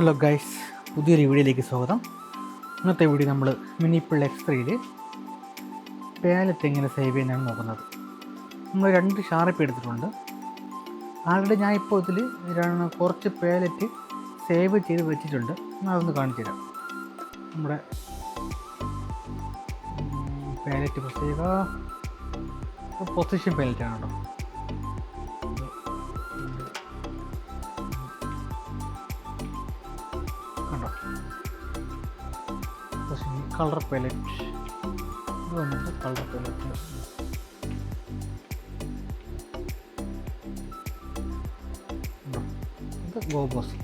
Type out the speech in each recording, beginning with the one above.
Hello guys, പുതിയൊരു വീഡിയോയിലേക്ക് സ്വാഗതം. ഇന്നത്തെ വീഡിയോ നമ്മൾ മിനിപ്പിൾ X3യിൽ പാലറ്റ് എങ്ങനെ സേവ് ചെയ്യാനാണ് നോക്കുന്നത്. നമ്മൾ 2 ഷാർപ്പ് എടുത്തിട്ടുണ്ട്. ആൾറെഡി ഞാൻ ഇപ്പോൾ ഇതിൽ കുറച്ച് പാലറ്റ് സേവ് ചെയ്ത് വെച്ചിട്ടുണ്ട്. അതൊന്ന് കാണിച്ചു തരാം. നമ്മുടെ പാലറ്റ് പ്രത്യേക പൊസിഷൻ പാലറ്റാണ് കേട്ടോ. കണ്ടോ, കളർ പാലറ്റ്. ഇത് വന്നിട്ട് കളർ പാലറ്റ്. ഇത് ഗോബോസ്.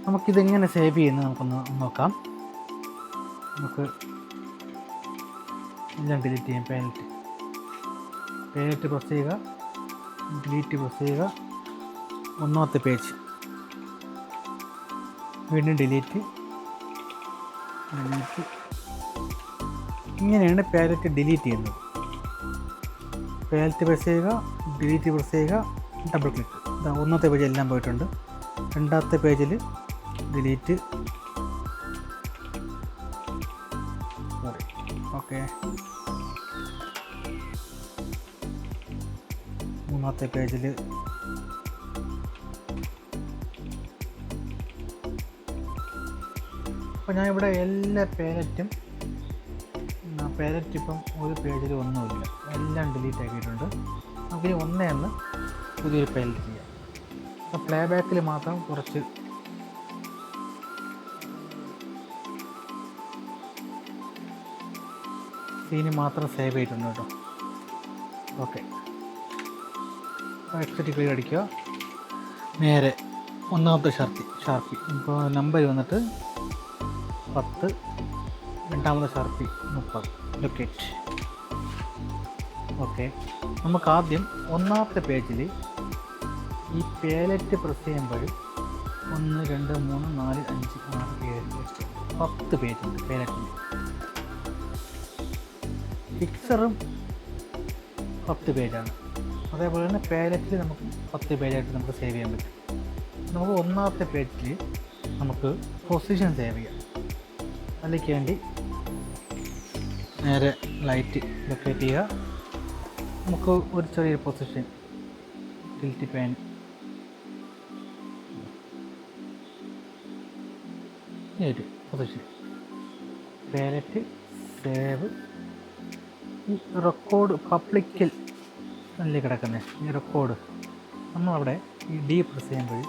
നമുക്കിതെങ്ങനെ സേവ് ചെയ്യുന്നത് നമുക്കൊന്ന് നോക്കാം. നമുക്ക് എല്ലാം ഡിലീറ്റ് ചെയ്യാം. പാലറ്റ് പ്രസ് ചെയ്യുക, ഡിലീറ്റ് പ്രസ് ചെയ്യുക, ഒന്നാമത്തെ പേജ്, വീണ്ടും ഡിലീറ്റ്. ഇങ്ങനെയാണ് പാലറ്റ് ഡിലീറ്റ് ചെയ്യുന്നത്. പാലറ്റ് പ്രസ് ചെയ്യുക, ഡിലീറ്റ് പ്രസ് ചെയ്യുക, ഡബിൾ ക്ലിക്ക്. ഒന്നാമത്തെ പേജ് എല്ലാം പോയിട്ടുണ്ട്. രണ്ടാമത്തെ പേജിൽ ഡിലീറ്റ്. ഓക്കെ, മൂന്നാമത്തെ പേജിൽ അപ്പോൾ ഞാനിവിടെ എല്ലാ പാലറ്റ് ഇപ്പം ഒരു പേജിൽ ഒന്നുമില്ല, എല്ലാം ഡിലീറ്റ് ആക്കിയിട്ടുണ്ട്. നമുക്കിനി ഒന്നേന്ന് പുതിയൊരു പാലറ്റ് ചെയ്യാം. അപ്പോൾ പ്ലേ ബാക്കിൽ മാത്രം കുറച്ച് സീന് മാത്രം സേവ് ചെയ്തിട്ടുണ്ട് കേട്ടോ. ഓക്കെ, എക്സിറ്റ് ക്ലിയർ അടിക്കുക. നേരെ ഒന്നാമത്തെ ഷാർപ്പി ഇപ്പോൾ നമ്പർ വന്നിട്ട് 10, രണ്ടാമത്തെ ഷാർപ്പി 30. ലൊക്കേറ്റ്. ഓക്കെ, നമുക്ക് ആദ്യം ഒന്നാമത്തെ പേജിൽ ഈ പാലറ്റ് പ്രസ് ചെയ്യുമ്പോൾ 1, 2, 3, 4, 5, 6, 7, 8, 10 പേജുണ്ട് പാലറ്റിൽ. ഫിക്സറും 10 പേജാണ്. അതേപോലെ തന്നെ പാലറ്റിൽ നമുക്ക് 10 പേജായിട്ട് നമുക്ക് സേവ് ചെയ്യാൻ പറ്റും. നമുക്ക് ഒന്നാമത്തെ പേജിൽ നമുക്ക് പൊസിഷൻ സേവ് ചെയ്യാം. അതിലേക്ക് വേണ്ടി നേരെ ലൈറ്റ് ലൊക്കേറ്റ് ചെയ്യുക. നമുക്ക് ഒരു ചെറിയൊരു പൊസിഷൻ ടിൽറ്റ് പാൻ ഒരു പൊസിഷൻ പാലറ്റ് സേവ്. ഈ റെക്കോർഡ് പബ്ലിക്കിൽ അല്ലേ കിടക്കുന്നത് ഈ റെക്കോർഡ്, നമ്മളവിടെ ഈ ഡി പ്രസ് ചെയ്യുമ്പോൾ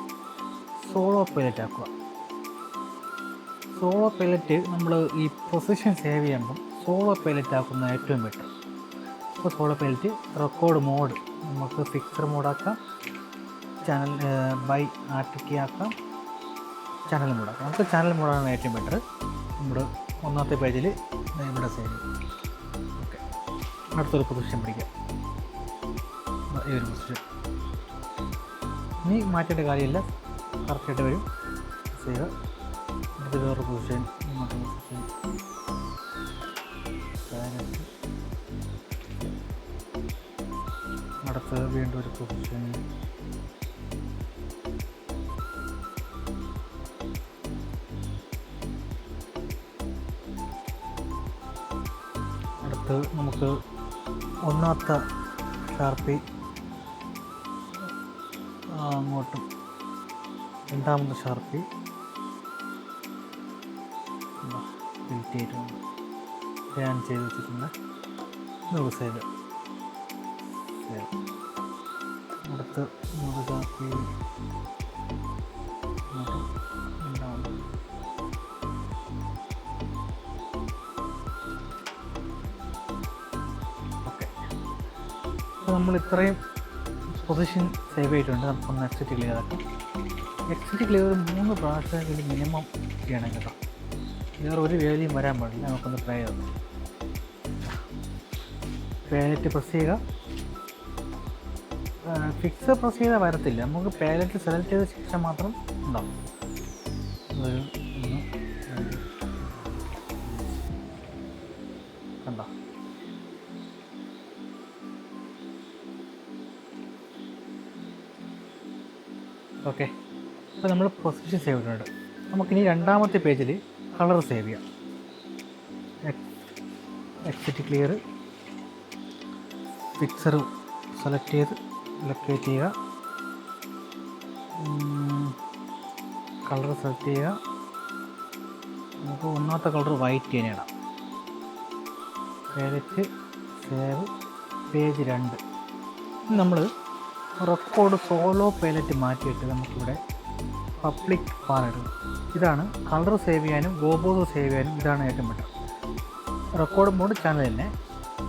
സോളോ പൈലറ്റ് ആക്കുക. സോളോ പൈലറ്റ് നമ്മൾ ഈ പൊസിഷൻ സേവ് ചെയ്യുമ്പം സോളോ പൈലറ്റ് ആക്കുന്ന ഏറ്റവും ബെറ്റർ. അപ്പോൾ സോളോ പൈലറ്റ് റെക്കോർഡ് മോഡ് നമുക്ക് ഫിക്സർ മോഡാക്കാം, ചാനൽ ബൈ ആർട്ടിക്കി ആക്കാം, ചാനൽ മോഡാക്കാം. നമുക്ക് ചാനൽ മോഡാണ് ഏറ്റവും ബെറ്റർ. നമ്മുടെ ഒന്നാമത്തെ പേജിൽ ഇവിടെ സേവ് ചെയ്യും. ഓക്കെ, അടുത്തൊരു പൊസിഷൻ പിടിക്കാം. ഈ ഒരു പൊസിഷൻ ഇനി മാറ്റേണ്ട കാര്യമില്ല, കറക്റ്റായിട്ട് വരും. ചെയ്യുക. അടുത്ത വേറൊരു പൊസിഷൻ, ഇങ്ങോട്ട് പൊസിഷൻ, അടുത്ത് വീണ്ടും ഒരു പൊസിഷൻ. അടുത്ത് നമുക്ക് ഒന്നാമത്തെ ഷാർപ്പി അങ്ങോട്ടും, രണ്ടാമത്തെ ഷാർപ്പി ഡിലീറ്റ് ചെയ്തിട്ടുണ്ട്, ബാൻ ചെയ്ത് വെച്ചിട്ടുണ്ട്. നമുക്ക് സേവ്. അടുത്ത് മൂന്ന് ഷാർപ്പി രണ്ടാമത്. ഓക്കെ, അപ്പോൾ നമ്മൾ ഇത്രയും പൊസിഷൻ സേവ് ചെയ്തിട്ടുണ്ട്. നമുക്കൊന്ന് എക്സിറ്റ് ക്ലിയർ ആക്കാം. എക്സിറ്റ് ക്ലിയർ 3 പ്രാവശ്യമെങ്കിലും മിനിമം ചെയ്യണം കേട്ടോ. വേറെ ഒരു വേദിയും വരാൻ പാടില്ല. നമുക്കൊന്ന് ട്രൈ ചെയ്യാം. പാലറ്റ് പ്രസ് ചെയ്യുക. ഫിക്സ് പ്രസ് ചെയ്താൽ വരത്തില്ല. നമുക്ക് പാലറ്റ് സെലക്ട് ചെയ്ത ശേഷം മാത്രം ഉണ്ടാവും. ഒരു 1 2 കണ്ടോ. ഓക്കെ, അപ്പോൾ നമ്മൾ പൊസിഷൻ സേവ് ചെയ്തിട്ടുണ്ട്. നമുക്കിനി രണ്ടാമത്തെ പേജിൽ കളർ സേവ് ചെയ്യാം. എക്സിറ്റ് ക്ലിയർ, പിക്ചർ സെലക്ട് ചെയ്ത് ലൊക്കേറ്റ് ചെയ്യുക, കളർ സെലക്ട് ചെയ്യുക. നമുക്ക് ഒന്നാമത്തെ കളർ വൈറ്റ് തന്നെ ഇടാം. Palette save, page 2. നമ്മൾ റെക്കോർഡ് സോളോ പാലറ്റ് മാറ്റിയിട്ട് നമുക്കിവിടെ പബ്ലിക് ബാർ ഇടുക. ഇതാണ് കളർ സേവ് ചെയ്യാനും ഗോബോസ് സേവ് ചെയ്യാനും ഇതാണ് ഏറ്റവും ബെറ്റർ. റെക്കോർഡ് മോഡ് ചാനൽ തന്നെ.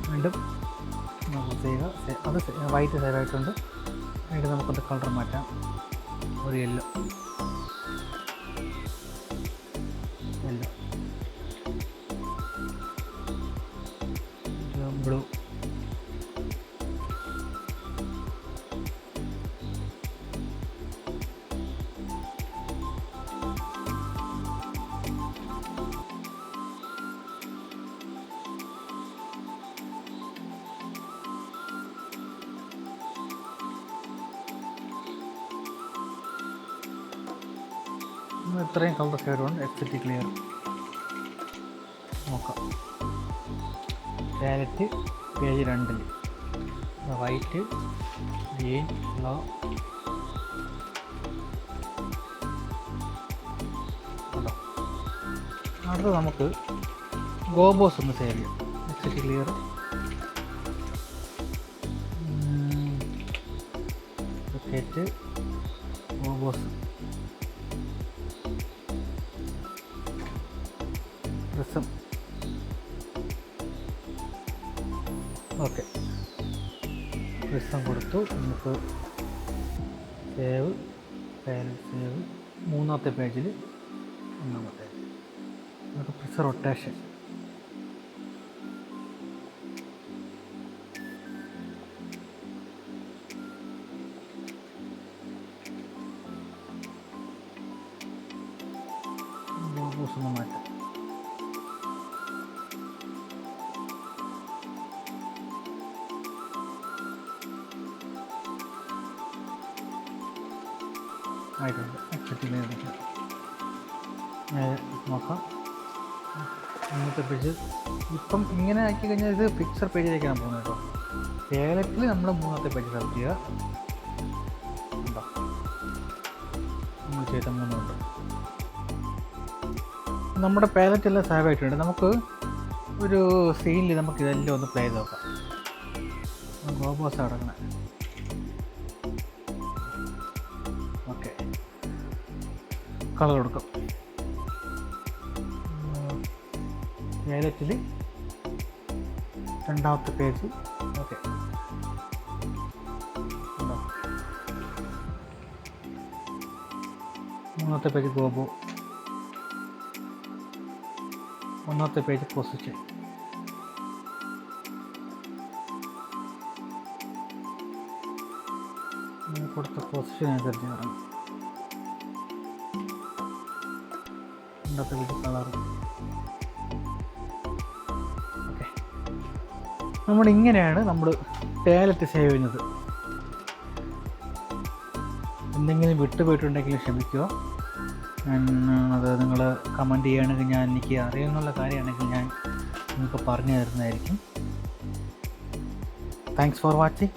വീണ്ടും നമുക്ക് ചെയ്യുക. അത് വൈറ്റ് സേവ് ആയിട്ടുണ്ട്. വീണ്ടും നമുക്കത് കളർ മാറ്റാം. ഒരു യെല്ലോ ബ്ലൂ. ഇത്രയും കളർ ഷെയ്ഡുണ്ട്. എക്സിറ്റ് ക്ലിയർ നോക്കാം. Palette page 2 white, green, yellow. അടുത്ത് നമുക്ക് ഗോബോസ് ഒന്ന് സേവ് ചെയ്യാം. Exit clear, locate gobos, prism. Okay, prism കൊടുത്തു. നമുക്ക് സേവ്, പാലറ്റ് സേവ്. മൂന്നാമത്തെ പേജിൽ ഒന്നാമത്തെ നമുക്ക് പ്രിസം റൊട്ടേഷൻ. ഒന്ന് മാറ്റാം. ആയിട്ടുണ്ട്. എക്സിറ്റ് നോക്കാം. ഇന്നത്തെ പേജ് ഇപ്പം ഇങ്ങനെ ആക്കി കഴിഞ്ഞാൽ ഇത് പിക്ചർ പേജിലേക്കാണ് പോകുന്നത് കേട്ടോ. പാലറ്റിൽ നമ്മൾ മൂന്നാമത്തെ പേജ് സെലക്ട് ചെയ്യുക. ഉണ്ടോ, നമ്മൾ ചെയ്ത 3 ഉണ്ട്. നമ്മുടെ പാലറ്റ് എല്ലാം സേവ് ആയിട്ടുണ്ട്. നമുക്ക് ഒരു സീനിൽ നമുക്ക് ഇതെല്ലാം ഒന്ന് പ്ലേ ചെയ്ത് നോക്കാം. ഗോബോസ് അടങ്ങണേ. ഓക്കെ, കളർ കൊടുക്കാം. പാലറ്റിൽ രണ്ടാമത്തെ പേജ്. ഓക്കെ, മൂന്നാമത്തെ പേജ് ഗോബോ, ഒന്നാമത്തെ പേജ് പൊസിഷൻ. കൊടുത്ത പൊസിഷൻ അനുസരിച്ച് ഇറങ്ങും. രണ്ടാമത്തെ പേജ് കളർ. ഓക്കെ, നമ്മളിങ്ങനെയാണ് നമ്മൾ പാലറ്റ് സേവ് ചെയ്യുന്നത്. എന്തെങ്കിലും വിട്ടുപോയിട്ടുണ്ടെങ്കിൽ ക്ഷമിക്കുക. അത് നിങ്ങൾ കമൻറ്റ് ചെയ്യുകയാണെങ്കിൽ എനിക്ക് അറിയുന്നുള്ള കാര്യമാണെങ്കിൽ ഞാൻ നിങ്ങൾക്ക് പറഞ്ഞു തരുന്നതായിരിക്കും. Thanks for watching.